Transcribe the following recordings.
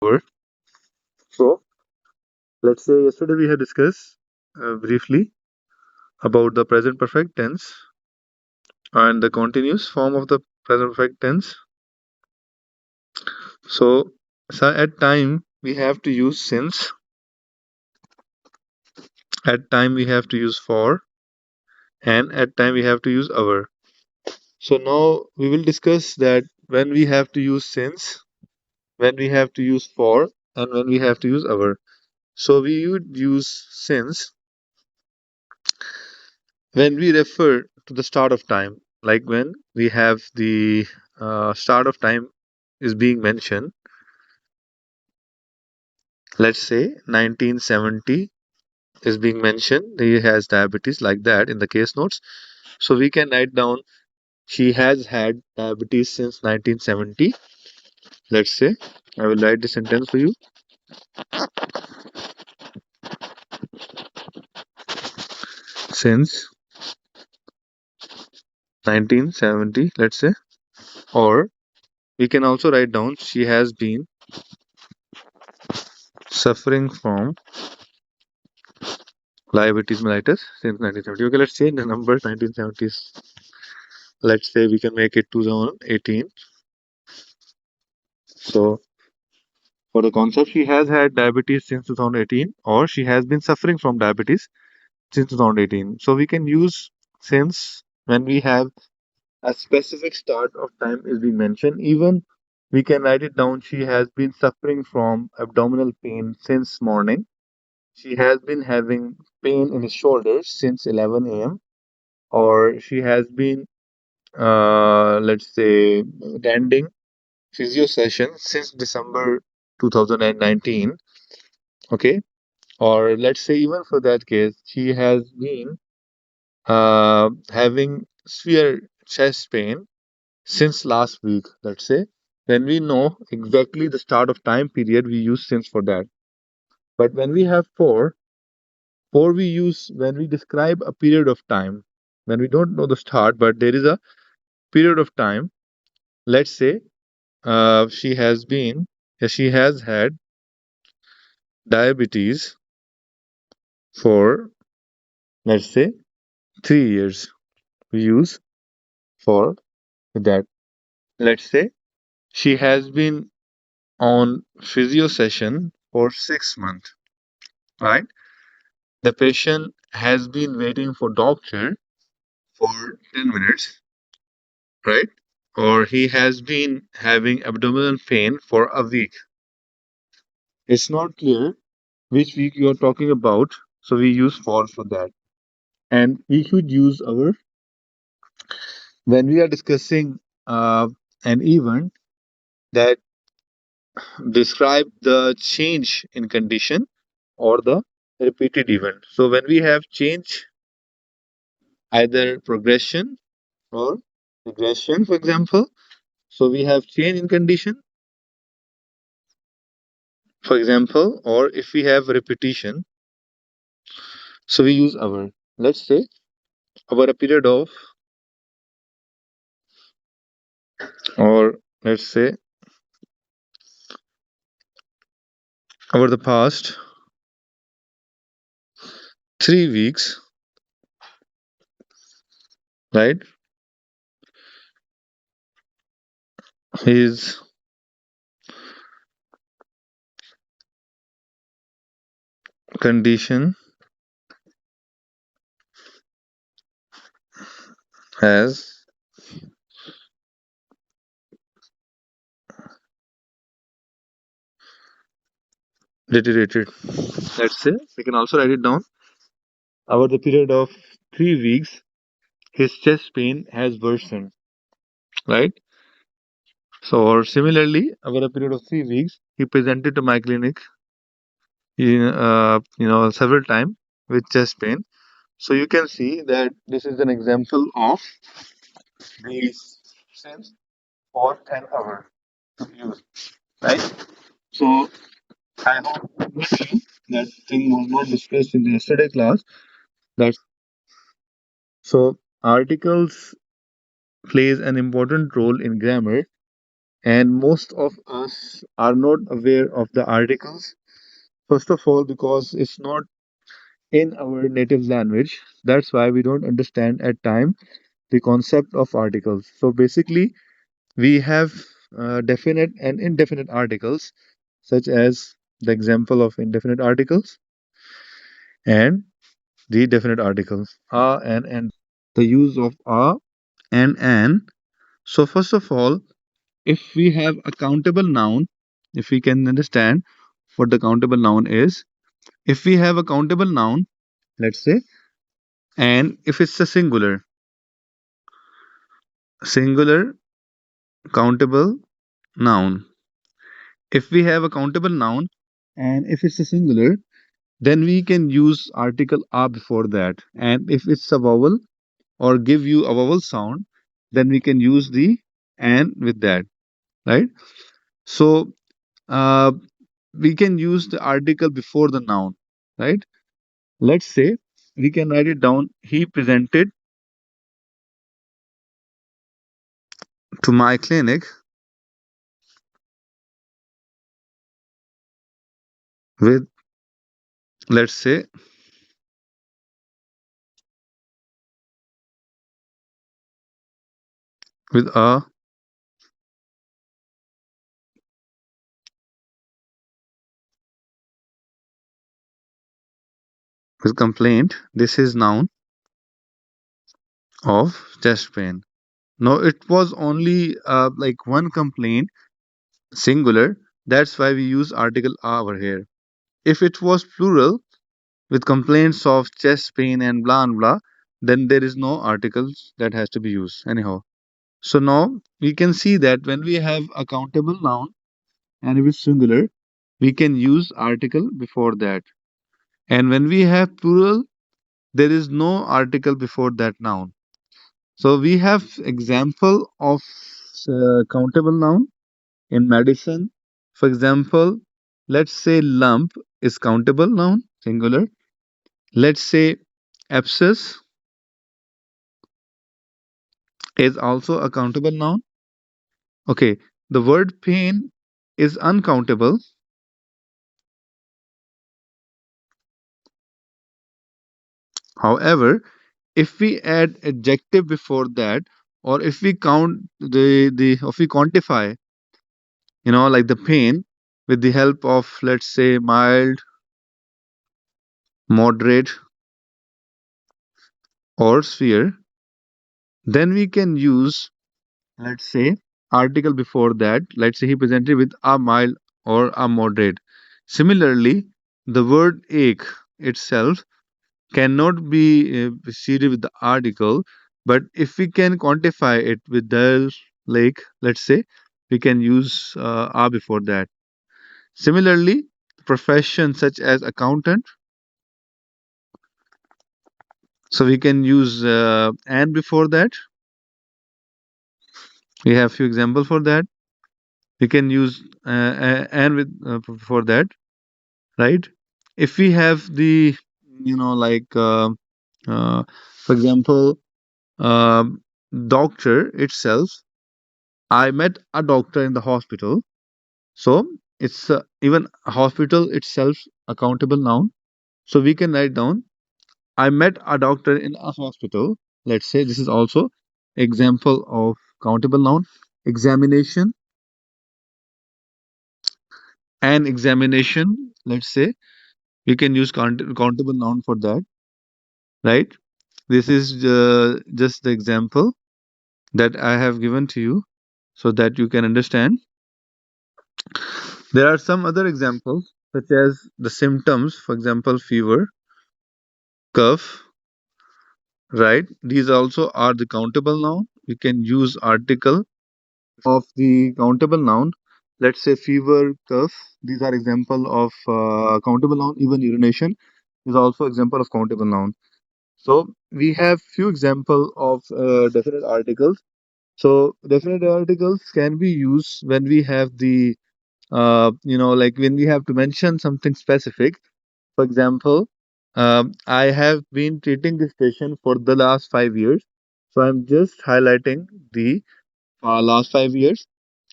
over. So let's say yesterday we had discussed briefly about the present perfect tense and the continuous form of the present perfect tense. So at time we have to use since, at time we have to use for, and at time we have to use our. So now we will discuss that when we have to use since, when we have to use for, and when we have to use our. So we would use since when we refer to the start of time, like when we have the start of time is being mentioned. Let's say 1970 is being mentioned. He has diabetes, like that in the case notes. So we can write down she has had diabetes since 1970. Let's say I will write the sentence for you. Since 1970, let's say. Or we can also write down she has been suffering from diabetes mellitus since 1970. Okay, let's change the number 1970s. Let's say we can make it 2018. So for the concept, she has had diabetes since 2018, or she has been suffering from diabetes since 2018. So we can use since when we have a specific start of time is being mentioned. Even we can write it down. She has been suffering from abdominal pain since morning. She has been having pain in his shoulders since 11 a.m. Or she has been, let's say, attending physio session since December 2019. Okay. Or let's say, even for that case, she has been having severe chest pain since last week. Let's say, when we know exactly the start of time period, we use since for that. But when we have for we use when we describe a period of time, when we don't know the start, but there is a period of time. Let's say she has been, she has had diabetes for, let's say, 3 years. We use for that. Let's say she has been on physio session for 6 months, right? The patient has been waiting for doctor for 10 minutes, right? Or he has been having abdominal pain for a week. It's not clear which week you are talking about, so we use for that. And we should use our when we are discussing an event that describe the change in condition or the repeated event. So when we have change, either progression or regression, for example, so we have change in condition, for example, or if we have repetition, so we use our. Let's say over a period of, or let's say over the past 3 weeks, right? His condition has deteriorated. Let's say we can also write it down. Over the period of 3 weeks, his chest pain has worsened, right? So, or similarly, over a period of 3 weeks, he presented to my clinic, several times with chest pain. So you can see that this is an example of the sense for an hour to use, right? So I hope maybe that thing was not discussed in the yesterday class. That so articles plays an important role in grammar, and most of us are not aware of the articles. First of all, because it's not in our native language, that's why we don't understand at time the concept of articles. So basically, we have definite and indefinite articles, such as the example of indefinite articles and the definite articles, a and an. The use of a and an. So first of all, if we have a countable noun, if we can understand what the countable noun is, if we have a countable noun, let's say, and if it's a singular countable noun, if we have a countable noun and if it's a singular, then we can use article a before that. And if it's a vowel or give you a vowel sound, then we can use the and with that, right? So uh, we can use the article before the noun, right? Let's say we can write it down. He presented to my clinic with, let's say, with a with complaint. This is noun of chest pain. No, it was only like one complaint, singular. That's why we use article a over here. If it was plural with complaints of chest pain and blah and blah, then there is no articles that has to be used anyhow. So now we can see that when we have a countable noun and if it's singular, we can use article before that. And when we have plural, there is no article before that noun. So we have example of countable noun in medicine. For example, let's say lump is countable noun, singular. Let's say abscess is also a countable noun. Okay, the word pain is uncountable. However, if we add adjective before that, or if we count the if we quantify, like the pain with the help of, let's say, mild, moderate, or severe, then we can use, let's say, article before that. Let's say he presented with a mild or a moderate. Similarly, the word ache itself cannot be preceded with the article, but if we can quantify it with the, like, let's say, we can use a before that. Similarly, profession such as accountant, so we can use and before that. We have few examples for that. We can use and with before that, right? If we have the, like, for example, um doctor itself. I met a doctor in the hospital. So it's even a hospital itself a countable noun. So we can write down, I met a doctor in a hospital. Let's say this is also example of countable noun. Examination and examination. Let's say we can use countable noun for that, right? This is just the example that I have given to you so that you can understand. There are some other examples, such as the symptoms, for example, fever, cough, right? These also are the countable noun. You can use article of the countable noun. Let's say fever, cough. These are example of countable noun. Even urination is also example of countable noun. So we have few example of definite articles. So definite articles can be used when we have the like when we have to mention something specific. For example, I have been treating this patient for the last 5 years. So I'm just highlighting the last 5 years.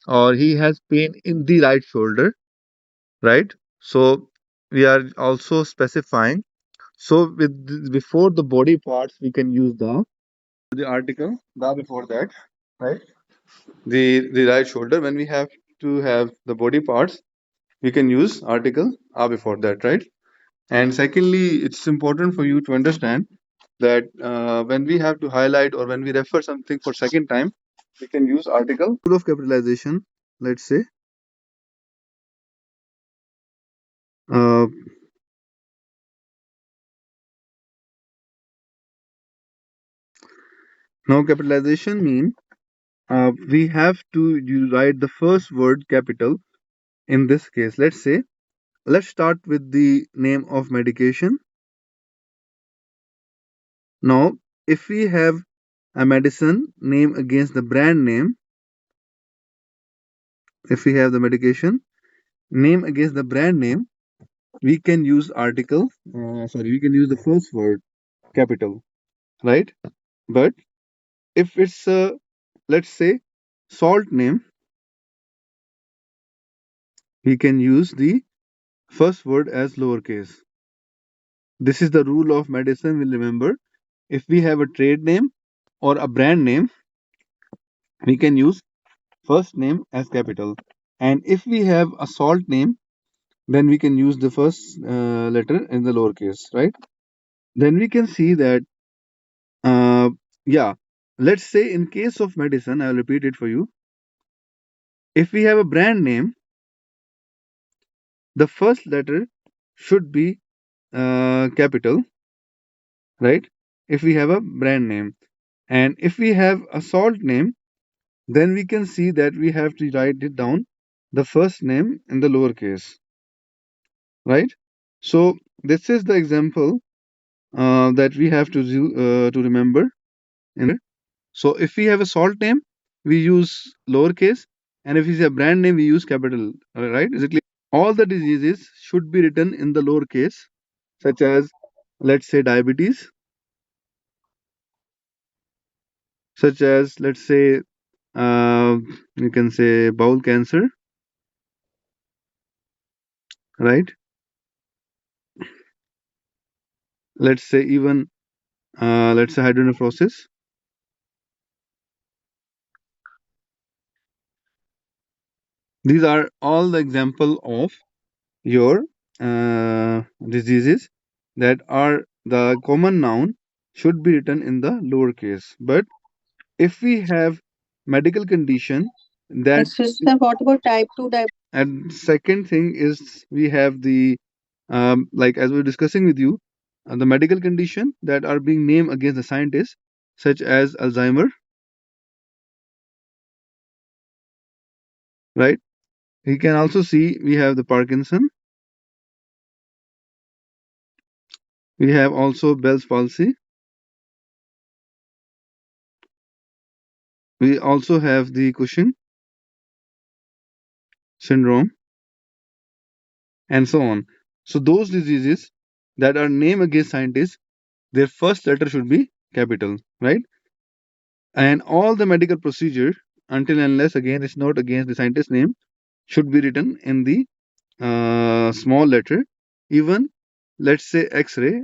or he has pain in the right shoulder, right? So we are also specifying. So before the body parts, we can use the article the before that, right? The right shoulder. When we have to have the body parts, we can use article before that, right? And secondly, it's important for you to understand that when we have to highlight or when we refer something for second time, we can use article. Rule of capitalization, let's say. Uh, Now capitalization mean we have to write the first word capital in this case. Let's say, let's start with the name of medication. Now, if we have a medicine name against the brand name, if we have the medication name against the brand name, we can use article, we can use the first word capital, right? But if it's a, let's say, salt name, we can use the first word as lowercase. This is the rule of medicine, we'll remember. If we have a trade name or a brand name, we can use first name as capital. And if we have a salt name, then we can use the first letter in the lowercase, right? Then we can see that, uh, yeah, let's say in case of medicine, I'll repeat it for you. If we have a brand name, the first letter should be capital, right? If we have a brand name. And if we have a salt name, then we can see that we have to write it down the first name in the lowercase, right? So this is the example that we have to remember. So if we have a salt name, we use lowercase, and if it's a brand name, we use capital. Right? Is it clear? All the diseases should be written in the lowercase, such as, let's say, diabetes, such as, let's say, uh, you can say bowel cancer, right? Let's say even, let's say, hydronephrosis. These are all the example of your diseases that are the common noun should be written in the lowercase. But if we have medical condition that, Excuse sir, what about type 2 diabetes? and second thing is we have the like as we were discussing with you, the medical condition that are being named against the scientists, such as Alzheimer, right? You can also see we have the Parkinson, we have also Bell's palsy, we also have the Cushing syndrome, and so on. So those diseases that are named against scientists, their first letter should be capital, right? And all the medical procedure, until and unless again it's not against the scientist name, should be written in the small letter. Even, let's say, X-ray,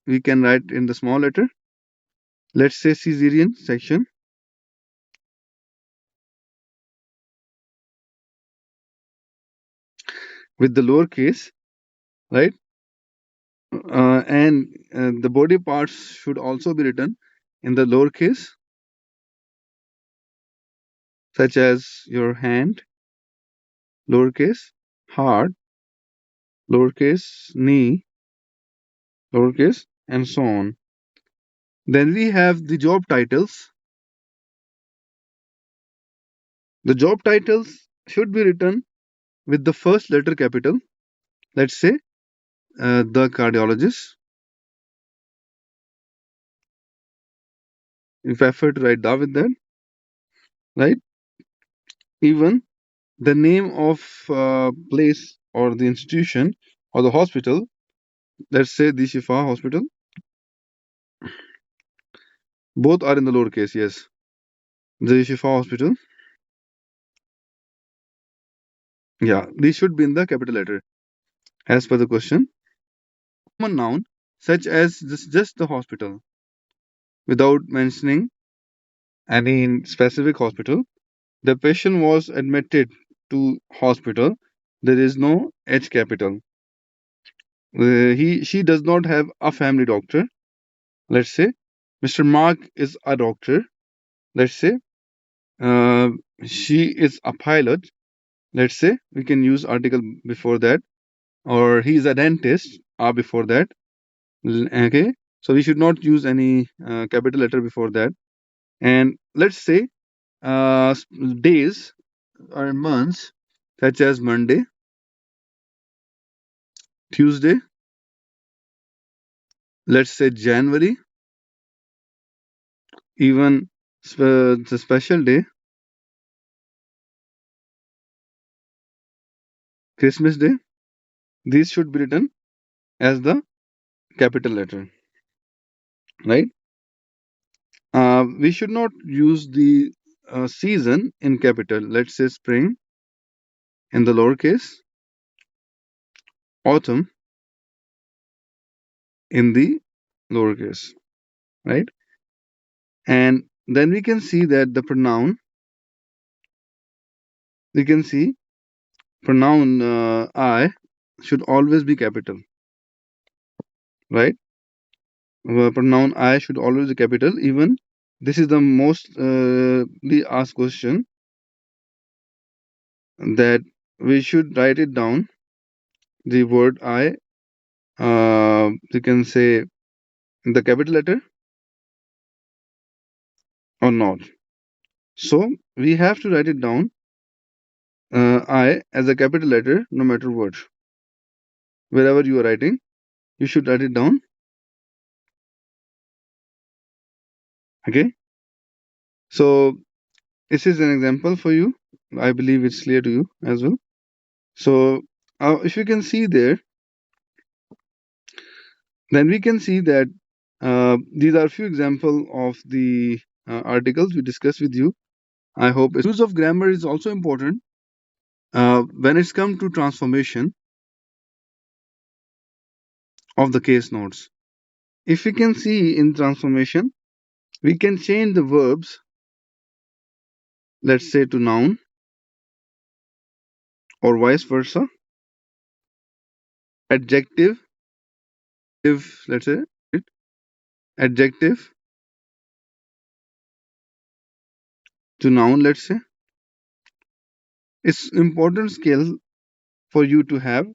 we can write in the small letter. Let's say cesarean section with the lowercase, right? And the body parts should also be written in the lowercase, such as your hand, lowercase, heart, lowercase, knee, lowercase, and so on. Then we have the job titles. The job titles should be written with the first letter capital. Let's say the cardiologist. If I prefer to write da with that, right? Even the name of place or the institution or the hospital. Let's say the Shifa Hospital. Both are in the lowercase. Yes, the Shifa Hospital. Yeah, these should be in the capital letter as per the question. Noun such as just the hospital without mentioning any specific hospital. The patient was admitted to hospital. There is no H capital. She does not have a family doctor. Let's say Mr. Mark is a doctor. Let's say uh, she is a pilot. Let's say we can use article before that, or he is a dentist. Before that. Okay, so we should not use any capital letter before that. And let's say days or months such as Monday, Tuesday, let's say January, even the special day, Christmas Day. These should be written as the capital letter, right? We should not use the season in capital. Let's say spring in the lowercase, autumn in the lowercase, right? And then we can see that the pronoun, we can see pronoun I should always be capital, right? Pronoun I should always be capital. Even this is the most asked question, that we should write it down. The word I, you can say in the capital letter or not. So we have to write it down, I as a capital letter, no matter what. Wherever you are writing, you should write it down. Okay. So this is an example for you. I believe it's clear to you as well. So if you can see there, then we can see that these are a few examples of the articles we discussed with you. I hope use of grammar is also important when it's come to transformation of the case notes. If we can see in transformation, we can change the verbs, let's say to noun or vice versa, adjective, if let's say adjective to noun, let's say. It's important skill for you to have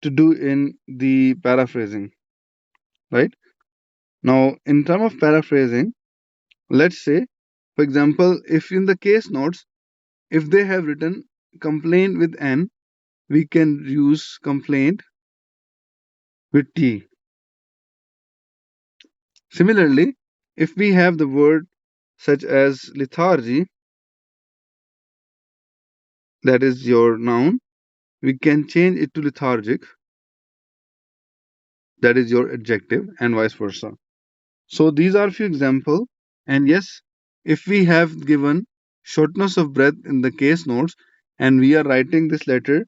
to do in the paraphrasing, right? Now, in terms of paraphrasing, let's say, for example, if in the case notes, if they have written complaint with N, we can use complaint with T. Similarly, if we have the word such as lethargy, that is your noun, we can change it to lethargic, that is your adjective, and vice versa. So these are few examples. And yes, if we have given shortness of breath in the case notes and we are writing this letter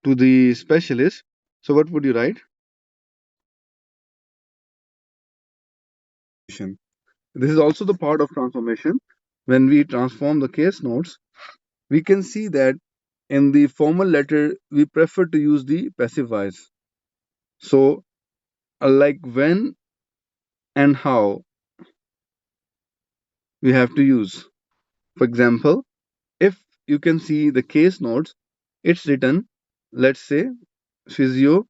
to the specialist, so what would you write? This is also the part of transformation. When we transform the case notes, we can see that in the formal letter, we prefer to use the passive voice. So, like when and how we have to use. For example, if you can see the case notes, it's written, let's say, physio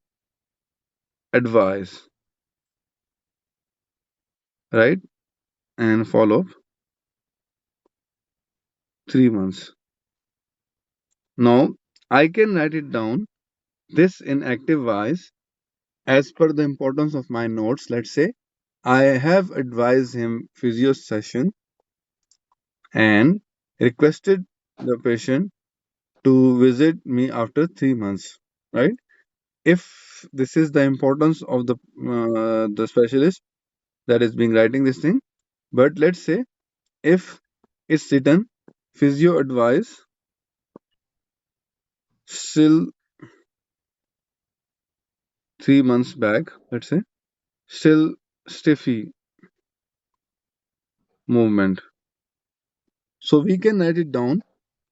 advice, right? And follow up 3 months. Now, I can write it down this in active voice as per the importance of my notes. Let's say I have advised him physio session and requested the patient to visit me after 3 months, right? If this is the importance of the specialist that is being writing this thing, but let's say if it's written physio advice still 3 months back, let's say, still stiffy movement. So we can write it down.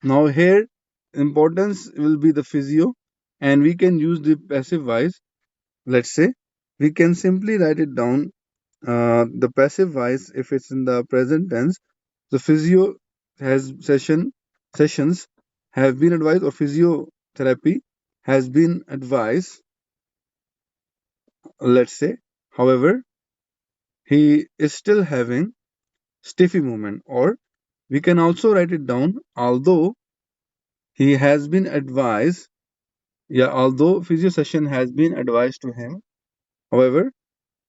Now here importance will be the physio, and we can use the passive voice. Let's say we can simply write it down. The passive voice, if it's in the present tense, the physio has sessions have been advised, or physiotherapy has been advised. Let's say, however, he is still having stiffy movement, or we can also write it down, although he has been advised, yeah, although physio session has been advised to him, however,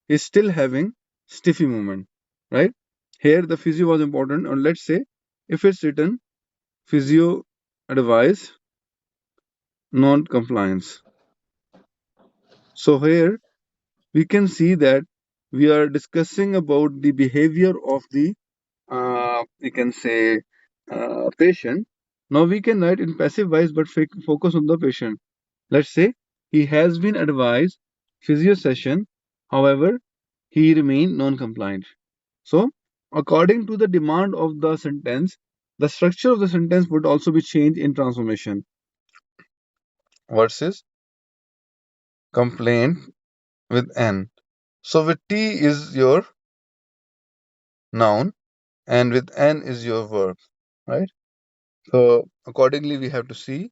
he's still having stiffy movement, right? Here the physio was important, or let's say if it's written physio advice non-compliance. So here we can see that we are discussing about the behavior of the we can say patient. Now we can write in passive voice but focus on the patient. Let's say he has been advised physio session, however, he remained non-compliant. So, according to the demand of the sentence, the structure of the sentence would also be changed in transformation. Versus complaint with N. So, with T is your noun and with N is your verb, right? So, accordingly, we have to see.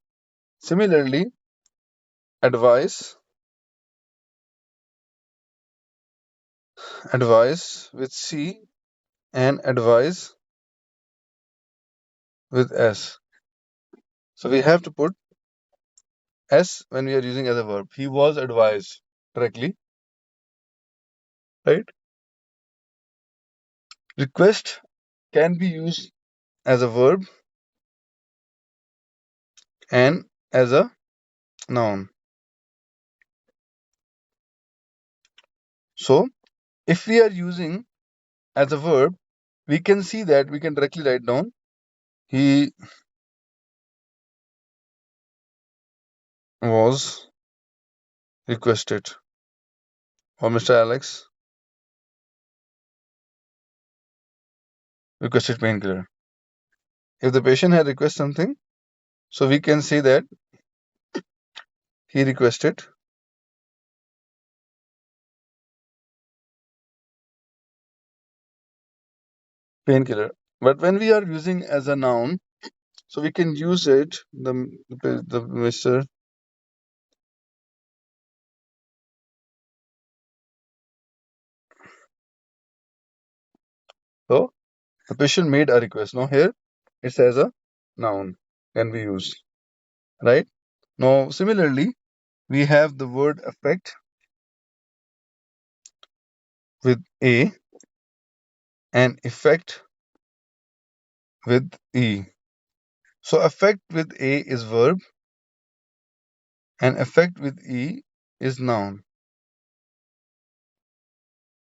Similarly, advice, advice with C and advise with S. So, we have to put S when we are using as a verb. He was advised correctly, right? Request can be used as a verb and as a noun. So, if we are using as a verb, we can see that we can directly write down he was requested, or Mr. Alex requested painkiller. If the patient had requested something, so we can say that he requested painkiller. But when we are using as a noun, so we can use it the Mr. So the patient made a request. Now here it's as a noun can be used, right? Now similarly, we have the word affect with A and effect with E. So affect with A is verb and effect with E is noun,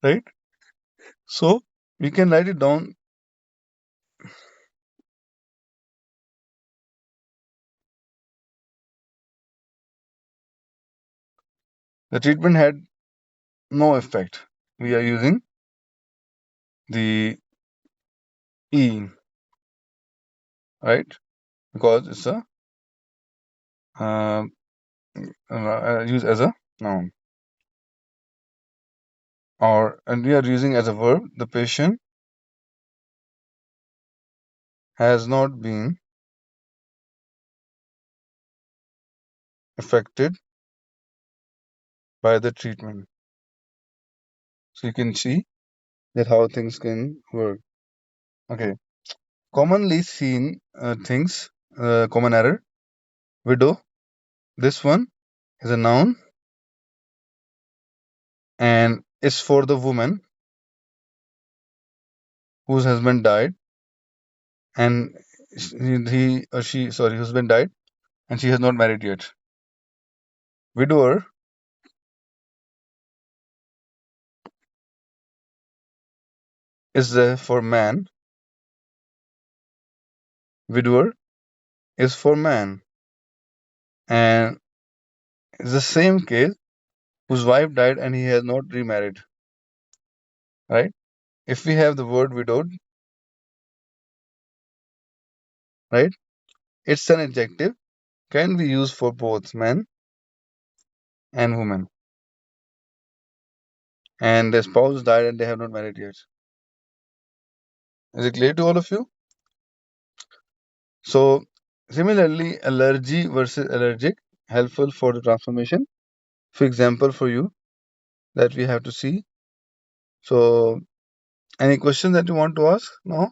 right? So we can write it down. The treatment had no effect. We are using the E, right? Because it's a uh, used as a noun. And we are using as a verb. The patient has not been affected by the treatment. So you can see that how things can work. Okay. Commonly seen things, common error. Widow. This one is a noun and it's for the woman whose husband died, and he or she, sorry, husband died and she has not married yet. Widower is for man. Widower is for man. And it's the same case whose wife died and he has not remarried, right? If we have the word widowed, right, it's an adjective, can be used for both men and women. And their spouse died and they have not married yet. Is it clear to all of you? So, similarly, allergy versus allergic, helpful for the transformation. For example, for you that we have to see. So, any question that you want to ask? No?